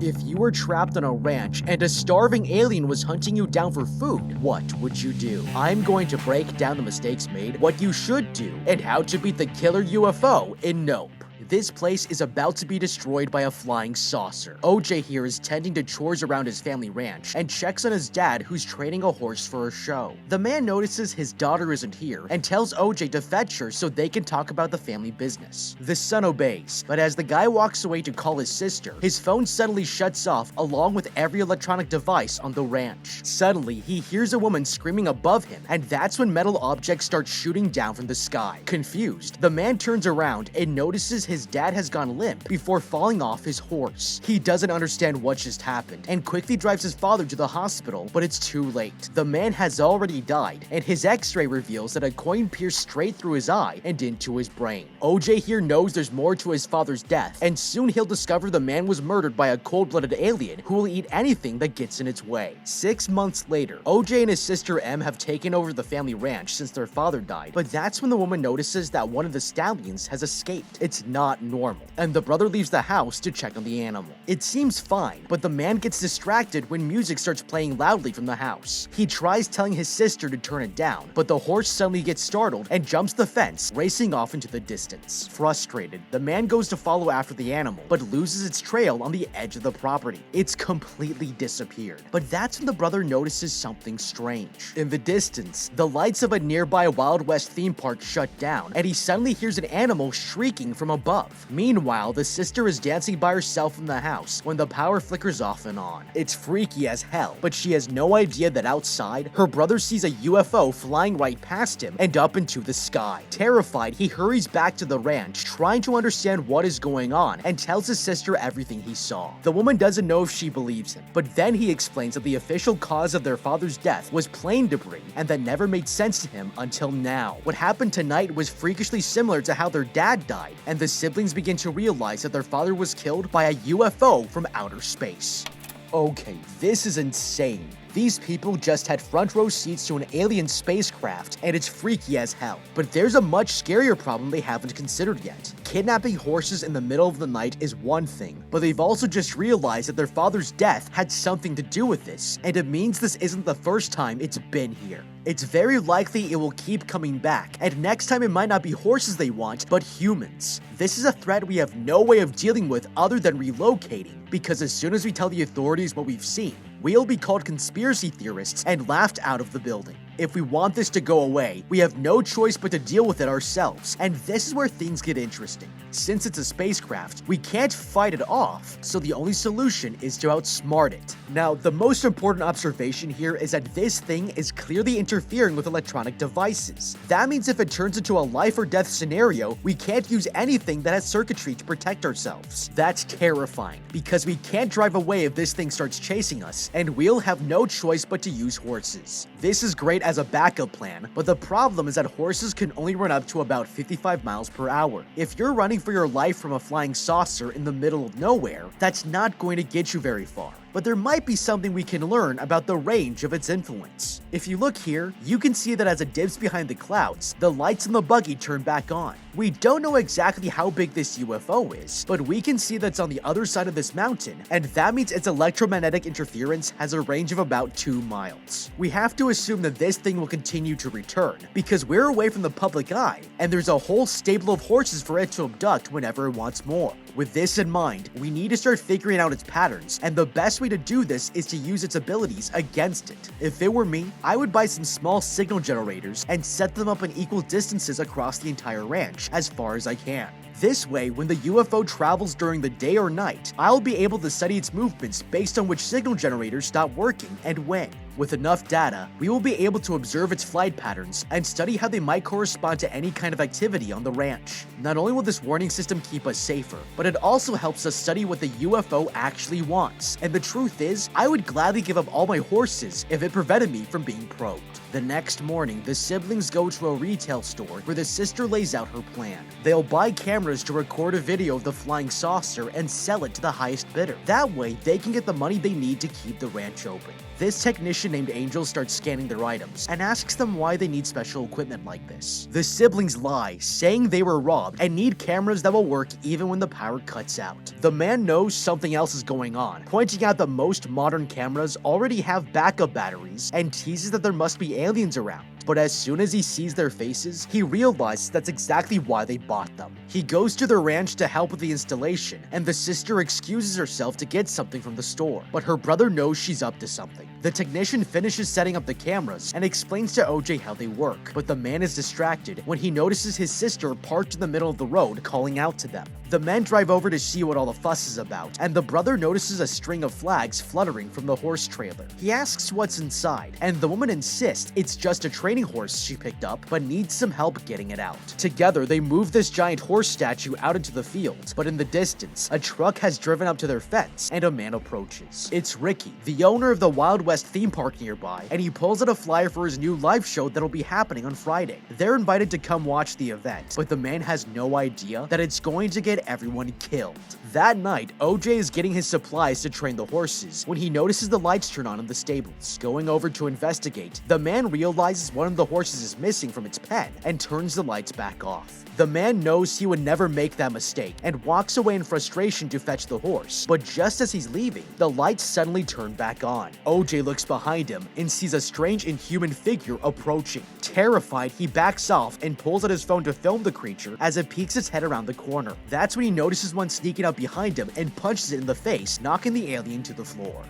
If you were trapped on a ranch and a starving alien was hunting you down for food, what would you do? I'm going to break down the mistakes made, what you should do, and how to beat the killer UFO in Nope. This place is about to be destroyed by a flying saucer. OJ here is tending to chores around his family ranch and checks on his dad who's training a horse for a show. The man notices his daughter isn't here and tells OJ to fetch her so they can talk about the family business. The son obeys, but as the guy walks away to call his sister, his phone suddenly shuts off along with every electronic device on the ranch. Suddenly, he hears a woman screaming above him, and that's when metal objects start shooting down from the sky. Confused, the man turns around and notices his dad has gone limp before falling off his horse. He doesn't understand what just happened and quickly drives his father to the hospital, but it's too late. The man has already died, and his x-ray reveals that a coin pierced straight through his eye and into his brain. OJ here knows there's more to his father's death, and soon he'll discover the man was murdered by a cold-blooded alien who will eat anything that gets in its way. 6 months later, OJ and his sister Em have taken over the family ranch since their father died, but that's when the woman notices that one of the stallions has escaped. It's not normal, and the brother leaves the house to check on the animal. It seems fine, but the man gets distracted when music starts playing loudly from the house. He tries telling his sister to turn it down, but the horse suddenly gets startled and jumps the fence, racing off into the distance. Frustrated, the man goes to follow after the animal, but loses its trail on the edge of the property. It's completely disappeared. But that's when the brother notices something strange. In the distance, the lights of a nearby Wild West theme park shut down, and he suddenly hears an animal shrieking from above. Meanwhile, the sister is dancing by herself in the house when the power flickers off and on. It's freaky as hell, but she has no idea that outside, her brother sees a UFO flying right past him and up into the sky. Terrified, he hurries back to the ranch, trying to understand what is going on, and tells his sister everything he saw. The woman doesn't know if she believes him, but then he explains that the official cause of their father's death was plane debris, and that never made sense to him until now. What happened tonight was freakishly similar to how their dad died, and the siblings begin to realize that their father was killed by a UFO from outer space. Okay, this is insane. These people just had front row seats to an alien spacecraft, and it's freaky as hell. But there's a much scarier problem they haven't considered yet. Kidnapping horses in the middle of the night is one thing, but they've also just realized that their father's death had something to do with this, and it means this isn't the first time it's been here. It's very likely it will keep coming back, and next time it might not be horses they want, but humans. This is a threat we have no way of dealing with other than relocating, because as soon as we tell the authorities what we've seen, we'll be called conspiracy theorists and laughed out of the building. If we want this to go away, we have no choice but to deal with it ourselves, and this is where things get interesting. Since it's a spacecraft, we can't fight it off, so the only solution is to outsmart it. Now, the most important observation here is that this thing is clearly interfering with electronic devices. That means if it turns into a life or death scenario, we can't use anything that has circuitry to protect ourselves. That's terrifying, because we can't drive away if this thing starts chasing us, and we'll have no choice but to use horses. This is great as a backup plan, but the problem is that horses can only run up to about 55 miles per hour. If you're running for your life from a flying saucer in the middle of nowhere, that's not going to get you very far. But there might be something we can learn about the range of its influence. If you look here, you can see that as it dips behind the clouds, the lights in the buggy turn back on. We don't know exactly how big this UFO is, but we can see that it's on the other side of this mountain, and that means its electromagnetic interference has a range of about 2 miles. We have to assume that this thing will continue to return, because we're away from the public eye, and there's a whole stable of horses for it to abduct whenever it wants more. With this in mind, we need to start figuring out its patterns, and the best way to do this is to use its abilities against it. If it were me, I would buy some small signal generators and set them up in equal distances across the entire ranch as far as I can. This way, when the UFO travels during the day or night, I'll be able to study its movements based on which signal generators stop working and when. With enough data, we will be able to observe its flight patterns and study how they might correspond to any kind of activity on the ranch. Not only will this warning system keep us safer, but it also helps us study what the UFO actually wants. And the truth is, I would gladly give up all my horses if it prevented me from being probed. The next morning, the siblings go to a retail store where the sister lays out her plan. They'll buy cameras to record a video of the flying saucer and sell it to the highest bidder. That way, they can get the money they need to keep the ranch open. This technician named Angel starts scanning their items and asks them why they need special equipment like this. The siblings lie, saying they were robbed and need cameras that will work even when the power cuts out. The man knows something else is going on, pointing out that most modern cameras already have backup batteries and teases that there must be aliens around. But as soon as he sees their faces, he realizes that's exactly why they bought them. He goes to the ranch to help with the installation, and the sister excuses herself to get something from the store, but her brother knows she's up to something. The technician finishes setting up the cameras and explains to OJ how they work, but the man is distracted when he notices his sister parked in the middle of the road calling out to them. The men drive over to see what all the fuss is about, and the brother notices a string of flags fluttering from the horse trailer. He asks what's inside, and the woman insists it's just a training horse she picked up, but needs some help getting it out. Together, they move this giant horse statue out into the field, but in the distance, a truck has driven up to their fence, and a man approaches. It's Ricky, the owner of the Wild West theme park nearby, and he pulls out a flyer for his new live show that'll be happening on Friday. They're invited to come watch the event, but the man has no idea that it's going to get everyone killed. That night, OJ is getting his supplies to train the horses when he notices the lights turn on in the stables. Going over to investigate, the man realizes one of the horses is missing from its pen and turns the lights back off. The man knows he would never make that mistake and walks away in frustration to fetch the horse, but just as he's leaving, the lights suddenly turn back on. OJ looks behind him and sees a strange inhuman figure approaching. Terrified, he backs off and pulls out his phone to film the creature as it peeks its head around the corner. That's when he notices one sneaking up behind him and punches it in the face, knocking the alien to the floor.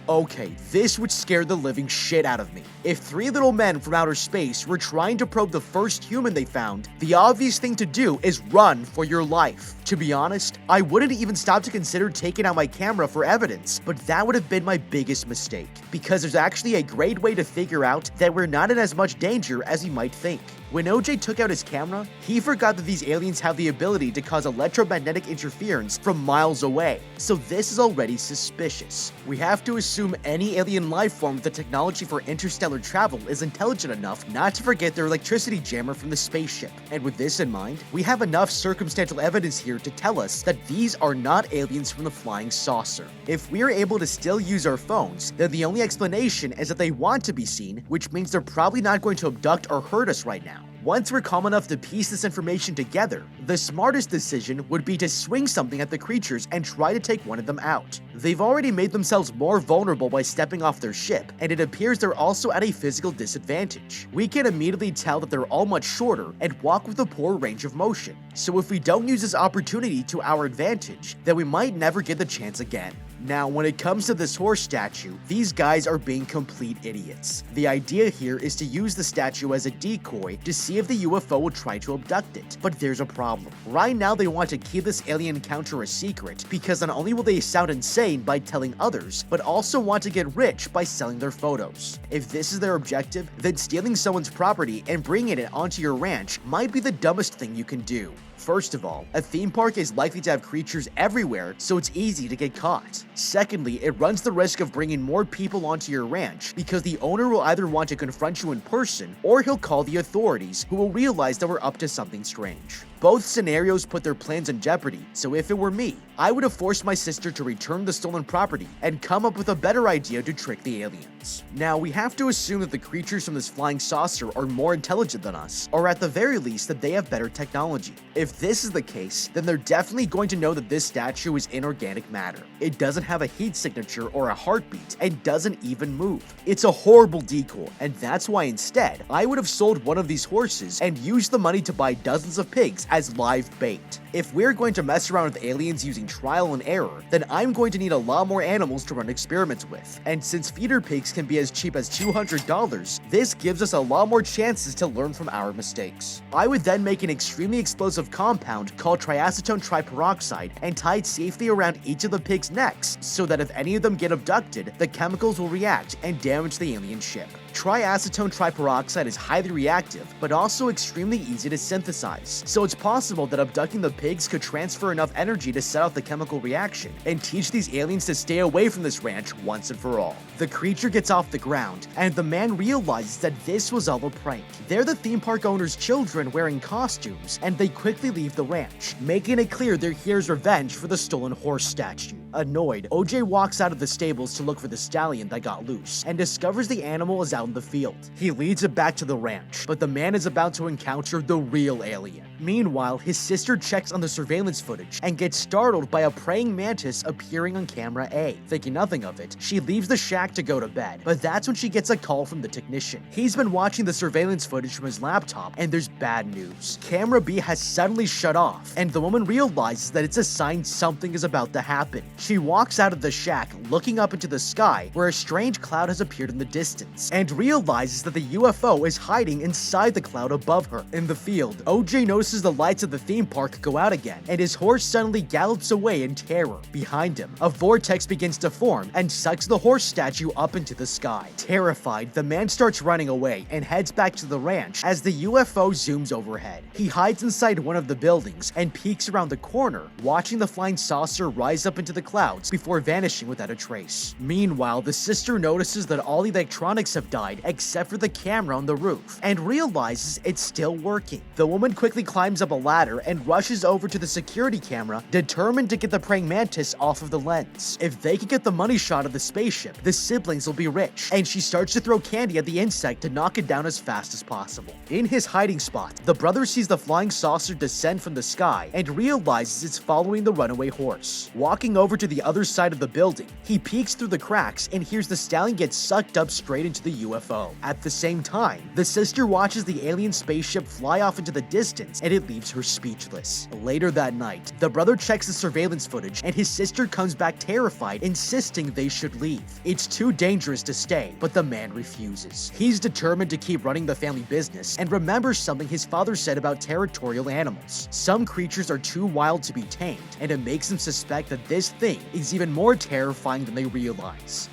Okay, this would scare the living shit out of me. If three little men from outer space were trying to probe the first human they found, the obvious thing to do is run for your life. To be honest, I wouldn't even stop to consider taking out my camera for evidence, but that would have been my biggest mistake, because there's actually a great way to figure out that we're not in as much danger as you might think. When OJ took out his camera, he forgot that these aliens have the ability to cause electromagnetic interference from miles away, so this is already suspicious. We have to assume any alien life form with the technology for interstellar travel is intelligent enough not to forget their electricity jammer from the spaceship. And with this in mind, we have enough circumstantial evidence here to tell us that these are not aliens from the flying saucer. If we are able to still use our phones, then the only explanation is that they want to be seen, which means they're probably not going to abduct or hurt us right now. Once we're calm enough to piece this information together, the smartest decision would be to swing something at the creatures and try to take one of them out. They've already made themselves more vulnerable by stepping off their ship, and it appears they're also at a physical disadvantage. We can immediately tell that they're all much shorter and walk with a poor range of motion. So if we don't use this opportunity to our advantage, then we might never get the chance again. Now, when it comes to this horse statue, these guys are being complete idiots. The idea here is to use the statue as a decoy to see if the UFO will try to abduct it. But there's a problem. Right now, they want to keep this alien encounter a secret because not only will they sound insane by telling others, but also want to get rich by selling their photos. If this is their objective, then stealing someone's property and bringing it onto your ranch might be the dumbest thing you can do. First of all, a theme park is likely to have creatures everywhere, so it's easy to get caught. Secondly, it runs the risk of bringing more people onto your ranch because the owner will either want to confront you in person or he'll call the authorities, who will realize that we're up to something strange. Both scenarios put their plans in jeopardy, so if it were me, I would have forced my sister to return the stolen property and come up with a better idea to trick the aliens. Now, we have to assume that the creatures from this flying saucer are more intelligent than us, or at the very least that they have better technology. If this is the case, then they're definitely going to know that this statue is inorganic matter. It doesn't have a heat signature or a heartbeat, and doesn't even move. It's a horrible decoy, and that's why instead, I would have sold one of these horses and used the money to buy dozens of pigs as live bait. If we're going to mess around with aliens using trial and error, then I'm going to need a lot more animals to run experiments with. And since feeder pigs can be as cheap as $200, this gives us a lot more chances to learn from our mistakes. I would then make an extremely explosive compound called triacetone triperoxide and tie it safely around each of the pigs' necks so that if any of them get abducted, the chemicals will react and damage the alien ship. Triacetone triperoxide is highly reactive, but also extremely easy to synthesize, so it's possible that abducting the pigs could transfer enough energy to set off the chemical reaction and teach these aliens to stay away from this ranch once and for all. The creature gets off the ground, and the man realizes that this was all a prank. They're the theme park owner's children wearing costumes, and they quickly leave the ranch, making it clear they're here as revenge for the stolen horse statue. Annoyed, OJ walks out of the stables to look for the stallion that got loose, and discovers the animal is out in the field. He leads it back to the ranch, but the man is about to encounter the real alien. Meanwhile, his sister checks on the surveillance footage and gets startled by a praying mantis appearing on camera A. Thinking nothing of it, she leaves the shack to go to bed, but that's when she gets a call from the technician. He's been watching the surveillance footage from his laptop, and there's bad news. Camera B has suddenly shut off, and the woman realizes that it's a sign something is about to happen. She walks out of the shack, looking up into the sky, where a strange cloud has appeared in the distance, and realizes that the UFO is hiding inside the cloud above her. In the field, OJ notices the lights of the theme park go out again, and his horse suddenly gallops away in terror. Behind him, a vortex begins to form and sucks the horse statue up into the sky. Terrified, the man starts running away and heads back to the ranch as the UFO zooms overhead. He hides inside one of the buildings and peeks around the corner, watching the flying saucer rise up into the clouds before vanishing without a trace. Meanwhile, the sister notices that all the electronics have died except for the camera on the roof, and realizes it's still working. The woman quickly climbs up a ladder and rushes over to the security camera, determined to get the praying mantis off of the lens. If they can get the money shot of the spaceship, the siblings will be rich, and she starts to throw candy at the insect to knock it down as fast as possible. In his hiding spot, the brother sees the flying saucer descend from the sky and realizes it's following the runaway horse. Walking over to the other side of the building, he peeks through the cracks and hears the stallion get sucked up straight into the UFO. At the same time, the sister watches the alien spaceship fly off into the distance, and it leaves her speechless. Later that night, the brother checks the surveillance footage, and his sister comes back terrified, insisting they should leave. It's too dangerous to stay, but the man refuses. He's determined to keep running the family business and remembers something his father said about territorial animals. Some creatures are too wild to be tamed, and it makes him suspect that this thing is even more terrifying than they realize.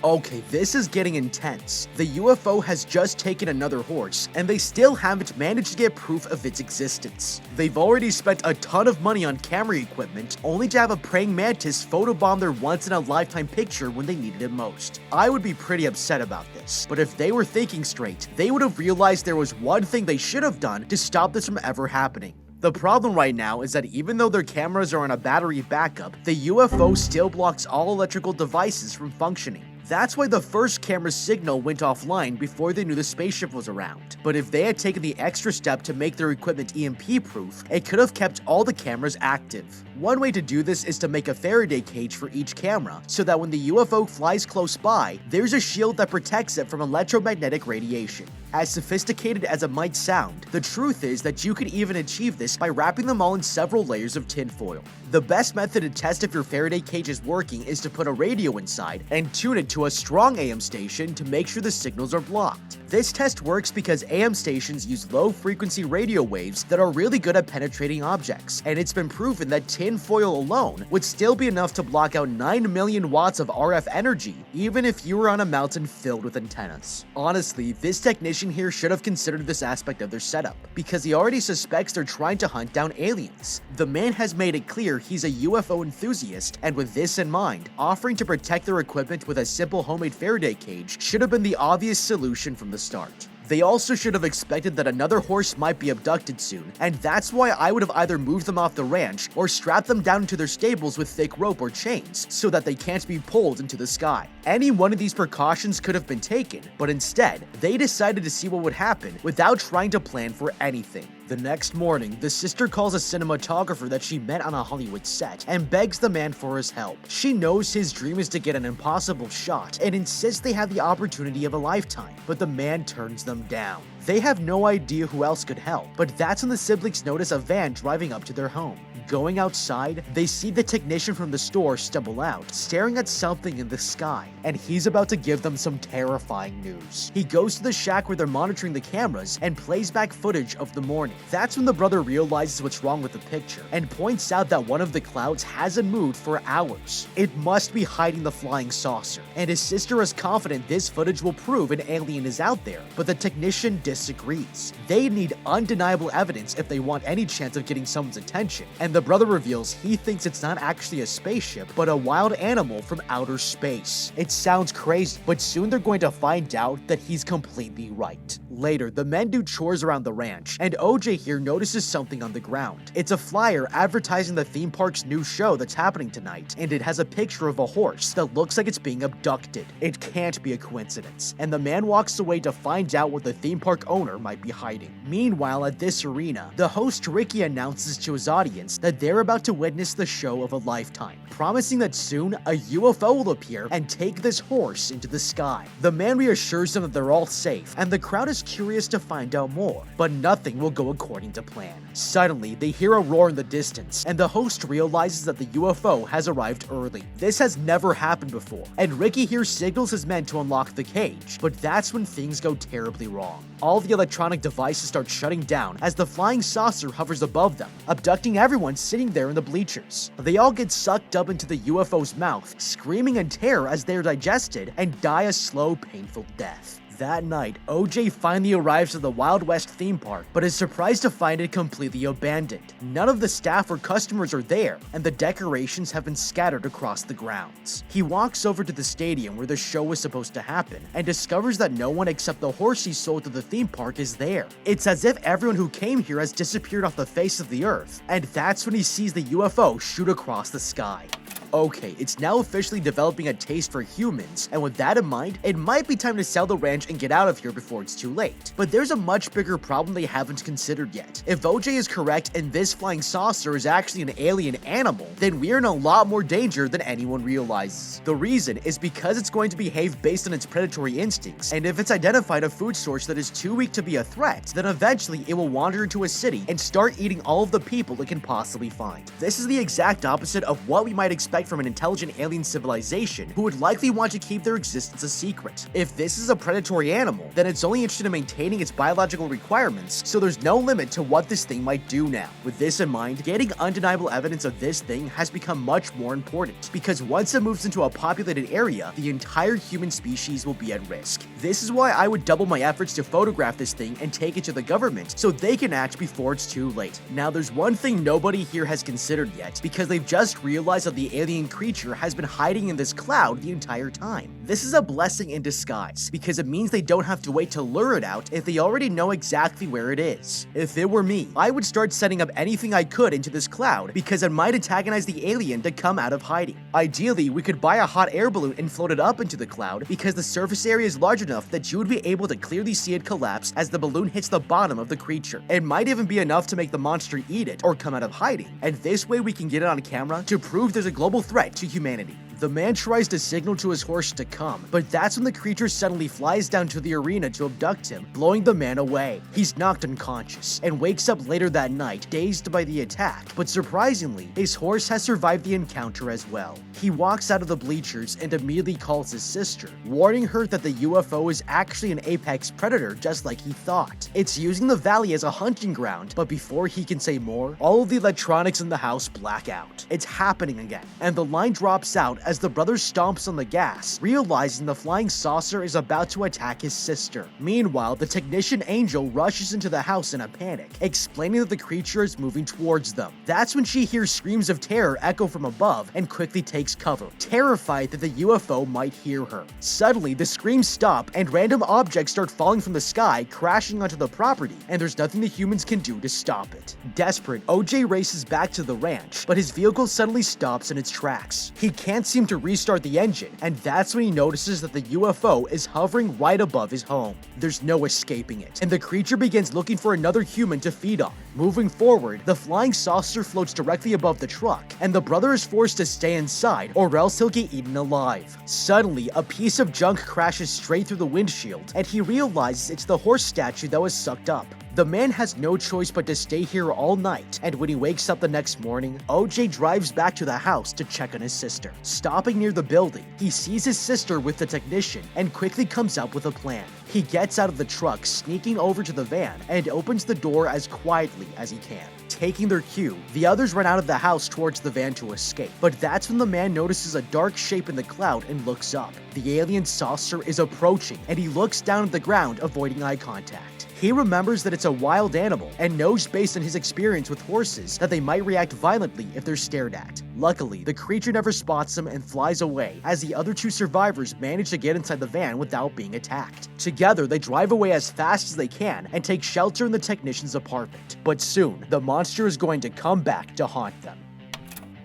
Okay, this is getting intense. The UFO has just taken another horse, and they still haven't managed to get proof of its existence. They've already spent a ton of money on camera equipment, only to have a praying mantis photobomb their once-in-a-lifetime picture when they needed it most. I would be pretty upset about this, but if they were thinking straight, they would have realized there was one thing they should have done to stop this from ever happening. The problem right now is that even though their cameras are on a battery backup, the UFO still blocks all electrical devices from functioning. That's why the first camera's signal went offline before they knew the spaceship was around. But if they had taken the extra step to make their equipment EMP-proof, it could have kept all the cameras active. One way to do this is to make a Faraday cage for each camera, so that when the UFO flies close by, there's a shield that protects it from electromagnetic radiation. As sophisticated as it might sound, the truth is that you could even achieve this by wrapping them all in several layers of tinfoil. The best method to test if your Faraday cage is working is to put a radio inside and tune it to a strong AM station to make sure the signals are blocked. This test works because AM stations use low-frequency radio waves that are really good at penetrating objects, and it's been proven that tinfoil alone would still be enough to block out 9 million watts of RF energy, even if you were on a mountain filled with antennas. Honestly, this technician here should have considered this aspect of their setup, because he already suspects they're trying to hunt down aliens. The man has made it clear he's a UFO enthusiast, and with this in mind, offering to protect their equipment with a simple homemade Faraday cage should have been the obvious solution from the start. They also should have expected that another horse might be abducted soon, and that's why I would have either moved them off the ranch or strapped them down into their stables with thick rope or chains so that they can't be pulled into the sky. Any one of these precautions could have been taken, but instead, they decided to see what would happen without trying to plan for anything. The next morning, the sister calls a cinematographer that she met on a Hollywood set and begs the man for his help. She knows his dream is to get an impossible shot and insists they have the opportunity of a lifetime, but the man turns them down. They have no idea who else could help, but that's when the siblings notice a van driving up to their home. Going outside, they see the technician from the store stumble out, staring at something in the sky, and he's about to give them some terrifying news. He goes to the shack where they're monitoring the cameras and plays back footage of the morning. That's when the brother realizes what's wrong with the picture and points out that one of the clouds hasn't moved for hours. It must be hiding the flying saucer, and his sister is confident this footage will prove an alien is out there, but the technician disagrees. They need undeniable evidence if they want any chance of getting someone's attention, and the brother reveals he thinks it's not actually a spaceship, but a wild animal from outer space. It sounds crazy, but soon they're going to find out that he's completely right. Later, the men do chores around the ranch, and OJ here notices something on the ground. It's a flyer advertising the theme park's new show that's happening tonight, and it has a picture of a horse that looks like it's being abducted. It can't be a coincidence, and the man walks away to find out what the theme park owner might be hiding. Meanwhile, at this arena, the host Ricky announces to his audience that they're about to witness the show of a lifetime, promising that soon a UFO will appear and take this horse into the sky. The man reassures them that they're all safe, and the crowd is curious to find out more, but nothing will go according to plan. Suddenly, they hear a roar in the distance, and the host realizes that the UFO has arrived early. This has never happened before, and Ricky here signals his men to unlock the cage, but that's when things go terribly wrong. All the electronic devices start shutting down as the flying saucer hovers above them, abducting everyone sitting there in the bleachers. They all get sucked up into the UFO's mouth, screaming in terror as they are digested and die a slow, painful death. That night, OJ finally arrives at the Wild West theme park, but is surprised to find it completely abandoned. None of the staff or customers are there, and the decorations have been scattered across the grounds. He walks over to the stadium where the show was supposed to happen, and discovers that no one except the horse he sold to the theme park is there. It's as if everyone who came here has disappeared off the face of the earth, and that's when he sees the UFO shoot across the sky. Okay, it's now officially developing a taste for humans, and with that in mind, it might be time to sell the ranch and get out of here before it's too late. But there's a much bigger problem they haven't considered yet. If OJ is correct and this flying saucer is actually an alien animal, then we're in a lot more danger than anyone realizes. The reason is because it's going to behave based on its predatory instincts, and if it's identified a food source that is too weak to be a threat, then eventually it will wander into a city and start eating all of the people it can possibly find. This is the exact opposite of what we might expect from an intelligent alien civilization who would likely want to keep their existence a secret. If this is a predatory animal, then it's only interested in maintaining its biological requirements, so there's no limit to what this thing might do now. With this in mind, getting undeniable evidence of this thing has become much more important, because once it moves into a populated area, the entire human species will be at risk. This is why I would double my efforts to photograph this thing and take it to the government so they can act before it's too late. Now, there's one thing nobody here has considered yet, because they've just realized that the alien creature has been hiding in this cloud the entire time. This is a blessing in disguise, because it means they don't have to wait to lure it out if they already know exactly where it is. If it were me, I would start setting up anything I could into this cloud, because it might antagonize the alien to come out of hiding. Ideally, we could buy a hot air balloon and float it up into the cloud, because the surface area is large enough that you would be able to clearly see it collapse as the balloon hits the bottom of the creature. It might even be enough to make the monster eat it or come out of hiding, and this way we can get it on camera to prove there's a global threat to humanity. The man tries to signal to his horse to come, but that's when the creature suddenly flies down to the arena to abduct him, blowing the man away. He's knocked unconscious and wakes up later that night, dazed by the attack, but surprisingly, his horse has survived the encounter as well. He walks out of the bleachers and immediately calls his sister, warning her that the UFO is actually an apex predator just like he thought. It's using the valley as a hunting ground, but before he can say more, all of the electronics in the house black out. It's happening again, and the line drops out as the brother stomps on the gas, realizing the flying saucer is about to attack his sister. Meanwhile, the technician Angel rushes into the house in a panic, explaining that the creature is moving towards them. That's when she hears screams of terror echo from above and quickly takes cover, terrified that the UFO might hear her. Suddenly, the screams stop and random objects start falling from the sky, crashing onto the property, and there's nothing the humans can do to stop it. Desperate, OJ races back to the ranch, but his vehicle suddenly stops in its tracks. He can't seem to restart the engine, and that's when he notices that the UFO is hovering right above his home. There's no escaping it, and the creature begins looking for another human to feed on. Moving forward, the flying saucer floats directly above the truck, and the brother is forced to stay inside or else he'll get eaten alive. Suddenly, a piece of junk crashes straight through the windshield, and he realizes it's the horse statue that was sucked up. The man has no choice but to stay here all night, and when he wakes up the next morning, OJ drives back to the house to check on his sister. Stopping near the building, he sees his sister with the technician and quickly comes up with a plan. He gets out of the truck, sneaking over to the van, and opens the door as quietly as he can. Taking their cue, the others run out of the house towards the van to escape. But that's when the man notices a dark shape in the cloud and looks up. The alien saucer is approaching, and he looks down at the ground, avoiding eye contact. He remembers that it's a wild animal and knows based on his experience with horses that they might react violently if they're stared at. Luckily, the creature never spots him and flies away as the other two survivors manage to get inside the van without being attacked. Together, they drive away as fast as they can and take shelter in the technician's apartment. But soon, the monster is going to come back to haunt them.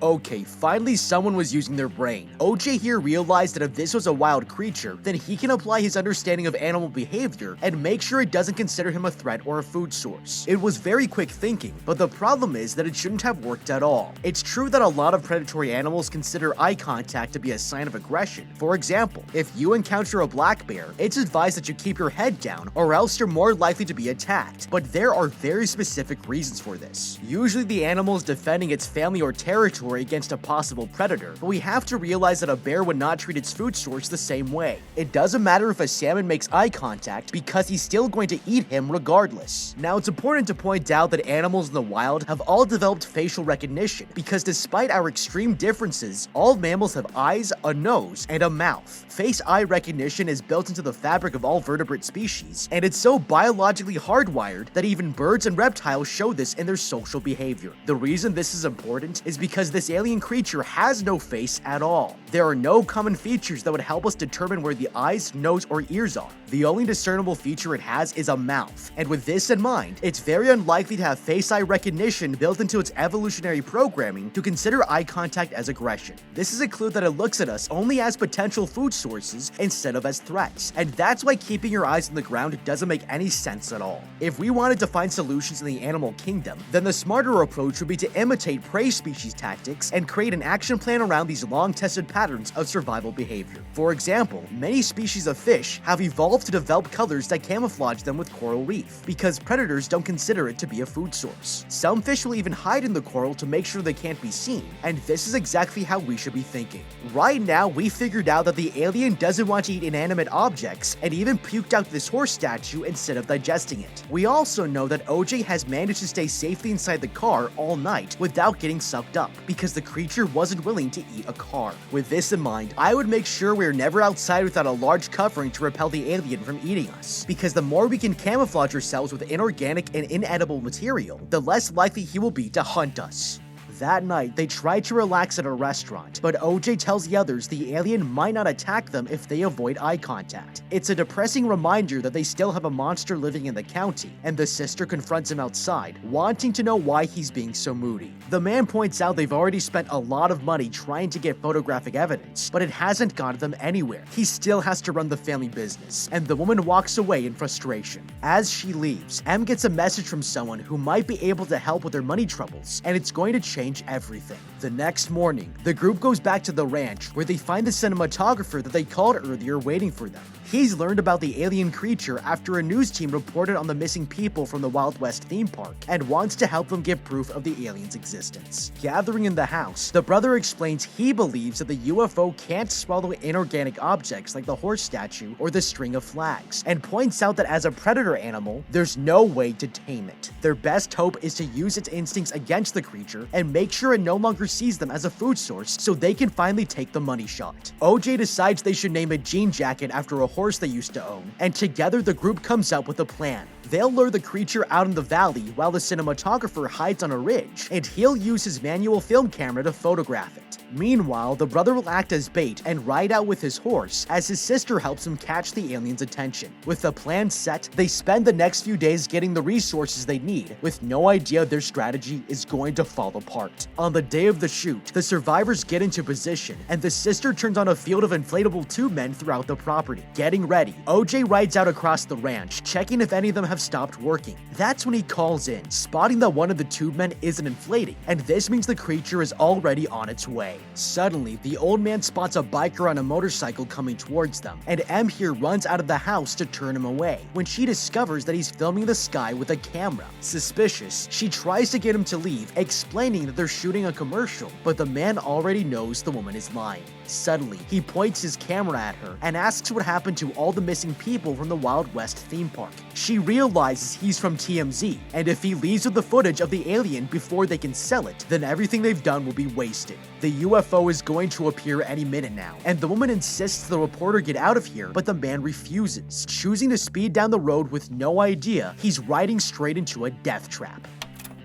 Okay, finally someone was using their brain. OJ here realized that if this was a wild creature, then he can apply his understanding of animal behavior and make sure it doesn't consider him a threat or a food source. It was very quick thinking, but the problem is that it shouldn't have worked at all. It's true that a lot of predatory animals consider eye contact to be a sign of aggression. For example, if you encounter a black bear, it's advised that you keep your head down or else you're more likely to be attacked. But there are very specific reasons for this. Usually the animal is defending its family or territory against a possible predator, but we have to realize that a bear would not treat its food source the same way. It doesn't matter if a salmon makes eye contact because he's still going to eat him regardless. Now, it's important to point out that animals in the wild have all developed facial recognition because despite our extreme differences, all mammals have eyes, a nose, and a mouth. Face-eye recognition is built into the fabric of all vertebrate species, and it's so biologically hardwired that even birds and reptiles show this in their social behavior. The reason this is important is because this alien creature has no face at all. There are no common features that would help us determine where the eyes, nose, or ears are. The only discernible feature it has is a mouth, and with this in mind, it's very unlikely to have face-eye recognition built into its evolutionary programming to consider eye contact as aggression. This is a clue that it looks at us only as potential food sources instead of as threats, and that's why keeping your eyes on the ground doesn't make any sense at all. If we wanted to find solutions in the animal kingdom, then the smarter approach would be to imitate prey species tactics and create an action plan around these long-tested patterns of survival behavior. For example, many species of fish have evolved to develop colors that camouflage them with coral reef, because predators don't consider it to be a food source. Some fish will even hide in the coral to make sure they can't be seen, and this is exactly how we should be thinking. Right now, we figured out that the alien doesn't want to eat inanimate objects, and even puked out this horse statue instead of digesting it. We also know that OJ has managed to stay safely inside the car all night without getting sucked up, because the creature wasn't willing to eat a car. With this in mind, I would make sure we're never outside without a large covering to repel the alien from eating us, because the more we can camouflage ourselves with inorganic and inedible material, the less likely he will be to hunt us. That night, they try to relax at a restaurant, but OJ tells the others the alien might not attack them if they avoid eye contact. It's a depressing reminder that they still have a monster living in the county, and the sister confronts him outside, wanting to know why he's being so moody. The man points out they've already spent a lot of money trying to get photographic evidence, but it hasn't gotten them anywhere. He still has to run the family business, and the woman walks away in frustration. As she leaves, Em gets a message from someone who might be able to help with their money troubles, and it's going to change everything. The next morning, the group goes back to the ranch where they find the cinematographer that they called earlier waiting for them. He's learned about the alien creature after a news team reported on the missing people from the Wild West theme park and wants to help them give proof of the alien's existence. Gathering in the house, the brother explains he believes that the UFO can't swallow inorganic objects like the horse statue or the string of flags, and points out that as a predator animal, there's no way to tame it. Their best hope is to use its instincts against the creature and make sure it no longer sees them as a food source so they can finally take the money shot. OJ decides they should name a jean jacket after a horse they used to own, and together the group comes up with a plan. They'll lure the creature out in the valley while the cinematographer hides on a ridge, and he'll use his manual film camera to photograph it. Meanwhile, the brother will act as bait and ride out with his horse as his sister helps him catch the alien's attention. With the plan set, they spend the next few days getting the resources they need, with no idea their strategy is going to fall apart. On the day of the shoot, the survivors get into position, and the sister turns on a field of inflatable tube men throughout the property. Getting ready, OJ rides out across the ranch, checking if any of them have stopped working. That's when he calls in, spotting that one of the tube men isn't inflating, and this means the creature is already on its way. Suddenly, the old man spots a biker on a motorcycle coming towards them, and M here runs out of the house to turn him away when she discovers that he's filming the sky with a camera. Suspicious, she tries to get him to leave, explaining that they're shooting a commercial, but the man already knows the woman is lying. Suddenly, he points his camera at her and asks what happened to all the missing people from the Wild West theme park. She realizes he's from TMZ, and if he leaves with the footage of the alien before they can sell it, then everything they've done will be wasted. The UFO is going to appear any minute now, and the woman insists the reporter get out of here, but the man refuses, choosing to speed down the road with no idea he's riding straight into a death trap.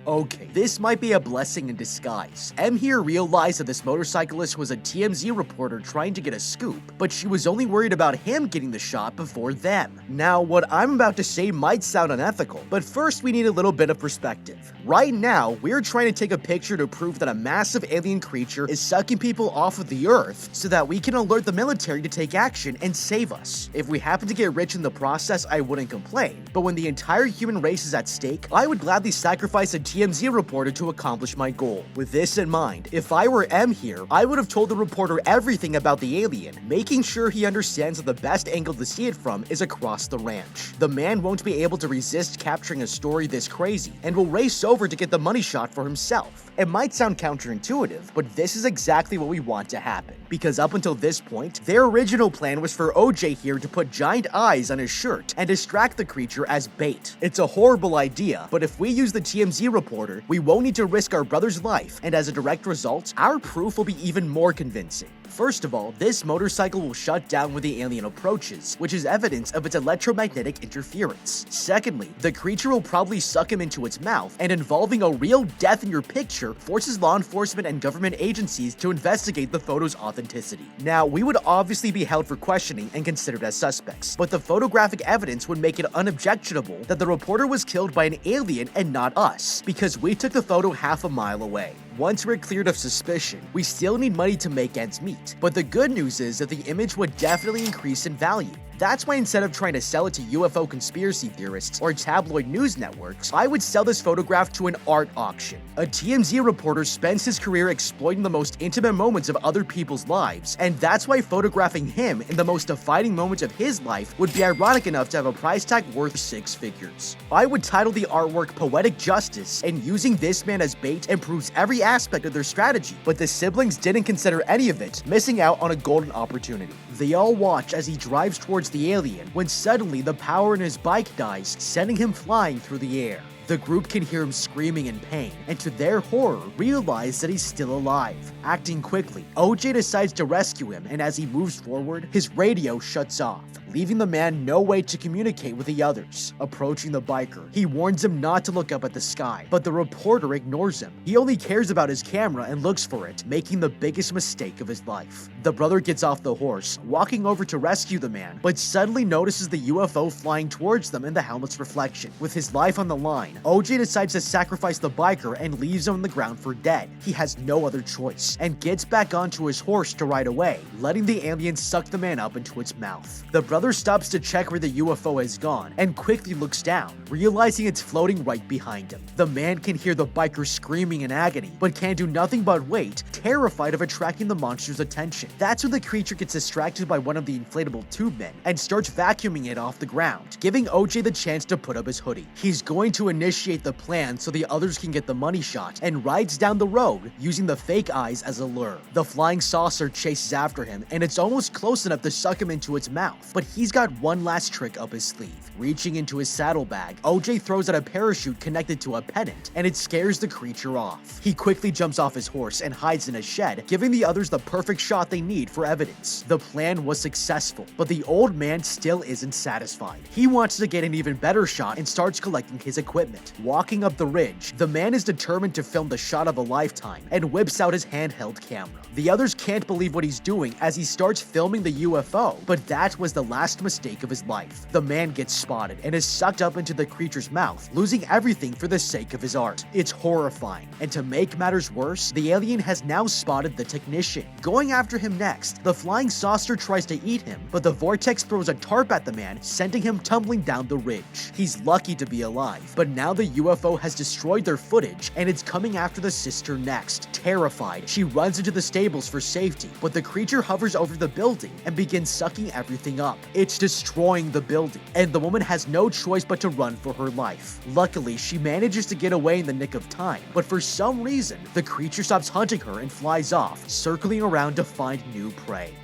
Okay, this might be a blessing in disguise. M here realized that this motorcyclist was a TMZ reporter trying to get a scoop, but she was only worried about him getting the shot before them. Now, what I'm about to say might sound unethical, but first we need a little bit of perspective. Right now, we're trying to take a picture to prove that a massive alien creature is sucking people off of the Earth so that we can alert the military to take action and save us. If we happen to get rich in the process, I wouldn't complain, but when the entire human race is at stake, I would gladly sacrifice a TMZ reporter to accomplish my goal. With this in mind, if I were M here, I would have told the reporter everything about the alien, making sure he understands that the best angle to see it from is across the ranch. The man won't be able to resist capturing a story this crazy, and will race over to get the money shot for himself. It might sound counterintuitive, but this is exactly what we want to happen. Because up until this point, their original plan was for OJ here to put giant eyes on his shirt and distract the creature as bait. It's a horrible idea, but if we use the TMZ reporter, we won't need to risk our brother's life, and as a direct result, our proof will be even more convincing. First of all, this motorcycle will shut down when the alien approaches, which is evidence of its electromagnetic interference. Secondly, the creature will probably suck him into its mouth, and involving a real death in your picture forces law enforcement and government agencies to investigate the photo's authenticity. Now, we would obviously be held for questioning and considered as suspects, but the photographic evidence would make it unobjectionable that the reporter was killed by an alien and not us, because we took the photo half a mile away. Once we're cleared of suspicion, we still need money to make ends meet, but the good news is that the image would definitely increase in value. That's why instead of trying to sell it to UFO conspiracy theorists or tabloid news networks, I would sell this photograph to an art auction. A TMZ reporter spends his career exploiting the most intimate moments of other people's lives, and that's why photographing him in the most defining moments of his life would be ironic enough to have a price tag worth 6 figures. I would title the artwork Poetic Justice, and using this man as bait improves every aspect of their strategy, but the siblings didn't consider any of it, missing out on a golden opportunity. They all watch as he drives towards the alien, when suddenly the power in his bike dies, sending him flying through the air. The group can hear him screaming in pain, and to their horror, realize that he's still alive. Acting quickly, OJ decides to rescue him, and as he moves forward, his radio shuts off, leaving the man no way to communicate with the others. Approaching the biker, he warns him not to look up at the sky, but the reporter ignores him. He only cares about his camera and looks for it, making the biggest mistake of his life. The brother gets off the horse, walking over to rescue the man, but suddenly notices the UFO flying towards them in the helmet's reflection. With his life on the line, OJ decides to sacrifice the biker and leaves him on the ground for dead. He has no other choice, and gets back onto his horse to ride away, letting the alien suck the man up into its mouth. The brother stops to check where the UFO has gone, and quickly looks down, realizing it's floating right behind him. The man can hear the biker screaming in agony, but can do nothing but wait, terrified of attracting the monster's attention. That's when the creature gets distracted by one of the inflatable tube men, and starts vacuuming it off the ground, giving OJ the chance to put up his hoodie. He's going to initiate the plan so the others can get the money shot, and rides down the road, using the fake eyes as a lure. The flying saucer chases after him, and it's almost close enough to suck him into its mouth, but he's got one last trick up his sleeve. Reaching into his saddlebag, OJ throws out a parachute connected to a pennant, and it scares the creature off. He quickly jumps off his horse and hides in a shed, giving the others the perfect shot they need for evidence. The plan was successful, but the old man still isn't satisfied. He wants to get an even better shot and starts collecting his equipment. Walking up the ridge, the man is determined to film the shot of a lifetime and whips out his handheld camera. The others can't believe what he's doing as he starts filming the UFO, but that was the last mistake of his life. The man gets spotted and is sucked up into the creature's mouth, losing everything for the sake of his art. It's horrifying, and to make matters worse, the alien has now spotted the technician. Going after him next, the flying saucer tries to eat him, but the vortex throws a tarp at the man, sending him tumbling down the ridge. He's lucky to be alive, but now the UFO has destroyed their footage, and it's coming after the sister next. Terrified, she She runs into the stables for safety, but the creature hovers over the building and begins sucking everything up. It's destroying the building, and the woman has no choice but to run for her life. Luckily, she manages to get away in the nick of time, but for some reason, the creature stops hunting her and flies off, circling around to find new prey.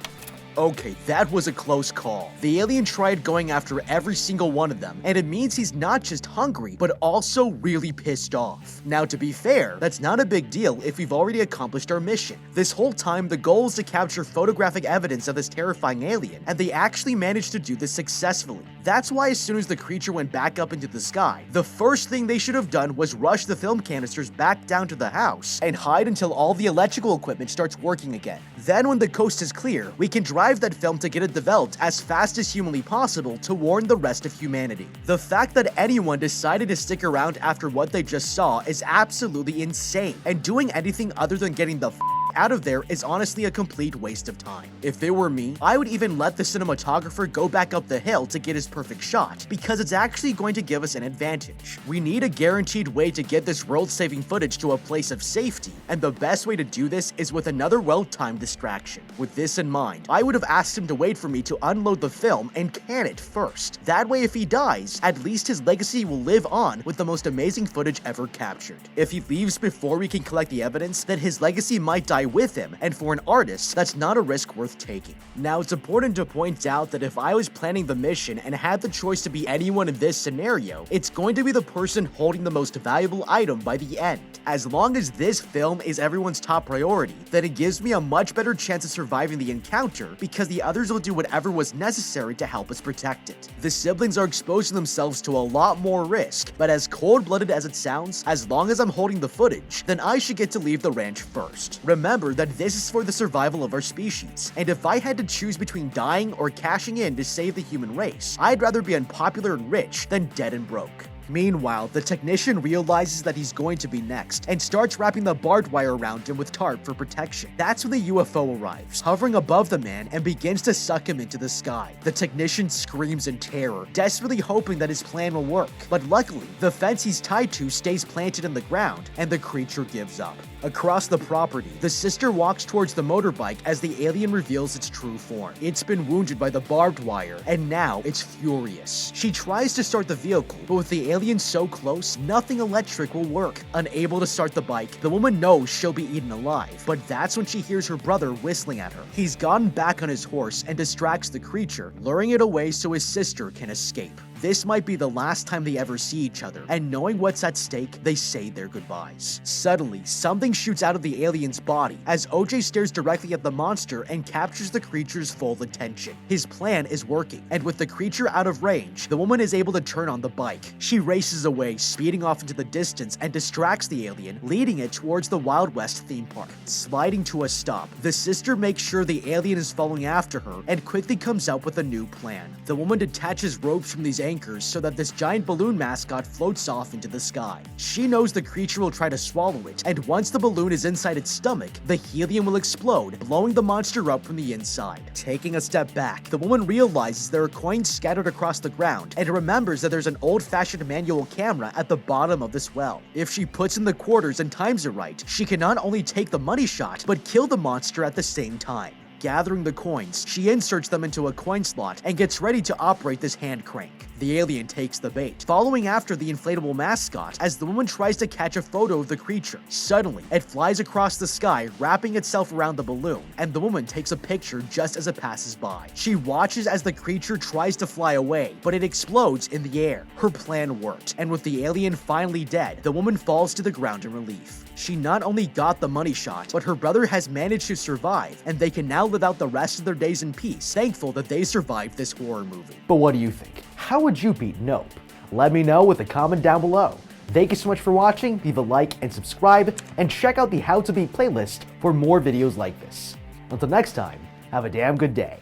Okay, that was a close call. The alien tried going after every single one of them, and it means he's not just hungry, but also really pissed off. Now, to be fair, that's not a big deal if we've already accomplished our mission. This whole time, the goal is to capture photographic evidence of this terrifying alien, and they actually managed to do this successfully. That's why as soon as the creature went back up into the sky, the first thing they should have done was rush the film canisters back down to the house and hide until all the electrical equipment starts working again. Then when the coast is clear, we can drive that film to get it developed as fast as humanly possible to warn the rest of humanity. The fact that anyone decided to stick around after what they just saw is absolutely insane, and doing anything other than getting the out of there is honestly a complete waste of time. If it were me, I would even let the cinematographer go back up the hill to get his perfect shot, because it's actually going to give us an advantage. We need a guaranteed way to get this world-saving footage to a place of safety, and the best way to do this is with another well-timed distraction. With this in mind, I would have asked him to wait for me to unload the film and can it first. That way, if he dies, at least his legacy will live on with the most amazing footage ever captured. If he leaves before we can collect the evidence, then his legacy might die with him, and for an artist, that's not a risk worth taking. Now, it's important to point out that if I was planning the mission and had the choice to be anyone in this scenario, it's going to be the person holding the most valuable item by the end. As long as this film is everyone's top priority, then it gives me a much better chance of surviving the encounter because the others will do whatever was necessary to help us protect it. The siblings are exposing themselves to a lot more risk, but as cold-blooded as it sounds, as long as I'm holding the footage, then I should get to leave the ranch first. Remember that this is for the survival of our species, and if I had to choose between dying or cashing in to save the human race, I'd rather be unpopular and rich than dead and broke. Meanwhile, the technician realizes that he's going to be next and starts wrapping the barbed wire around him with tarp for protection. That's when the UFO arrives, hovering above the man and begins to suck him into the sky. The technician screams in terror, desperately hoping that his plan will work, but luckily, the fence he's tied to stays planted in the ground and the creature gives up. Across the property, the sister walks towards the motorbike as the alien reveals its true form. It's been wounded by the barbed wire, and now it's furious. She tries to start the vehicle, but with the alien so close, nothing electric will work. Unable to start the bike, the woman knows she'll be eaten alive, but that's when she hears her brother whistling at her. He's gotten back on his horse and distracts the creature, luring it away so his sister can escape. This might be the last time they ever see each other, and knowing what's at stake, they say their goodbyes. Suddenly, something shoots out of the alien's body as OJ stares directly at the monster and captures the creature's full attention. His plan is working, and with the creature out of range, the woman is able to turn on the bike. She races away, speeding off into the distance and distracts the alien, leading it towards the Wild West theme park. Sliding to a stop, the sister makes sure the alien is following after her and quickly comes up with a new plan. The woman detaches ropes from these anchors so that this giant balloon mascot floats off into the sky. She knows the creature will try to swallow it, and once the balloon is inside its stomach, the helium will explode, blowing the monster up from the inside. Taking a step back, the woman realizes there are coins scattered across the ground and remembers that there's an old-fashioned manual camera at the bottom of this well. If she puts in the quarters and times it right, she can not only take the money shot, but kill the monster at the same time. Gathering the coins, she inserts them into a coin slot and gets ready to operate this hand crank. The alien takes the bait, following after the inflatable mascot as the woman tries to catch a photo of the creature. Suddenly, it flies across the sky, wrapping itself around the balloon, and the woman takes a picture just as it passes by. She watches as the creature tries to fly away, but it explodes in the air. Her plan worked, and with the alien finally dead, the woman falls to the ground in relief. She not only got the money shot, but her brother has managed to survive, and they can now live out the rest of their days in peace, thankful that they survived this horror movie. But what do you think? How would you beat Nope? Let me know with a comment down below. Thank you so much for watching, leave a like and subscribe, and check out the How to Beat playlist for more videos like this. Until next time, have a damn good day.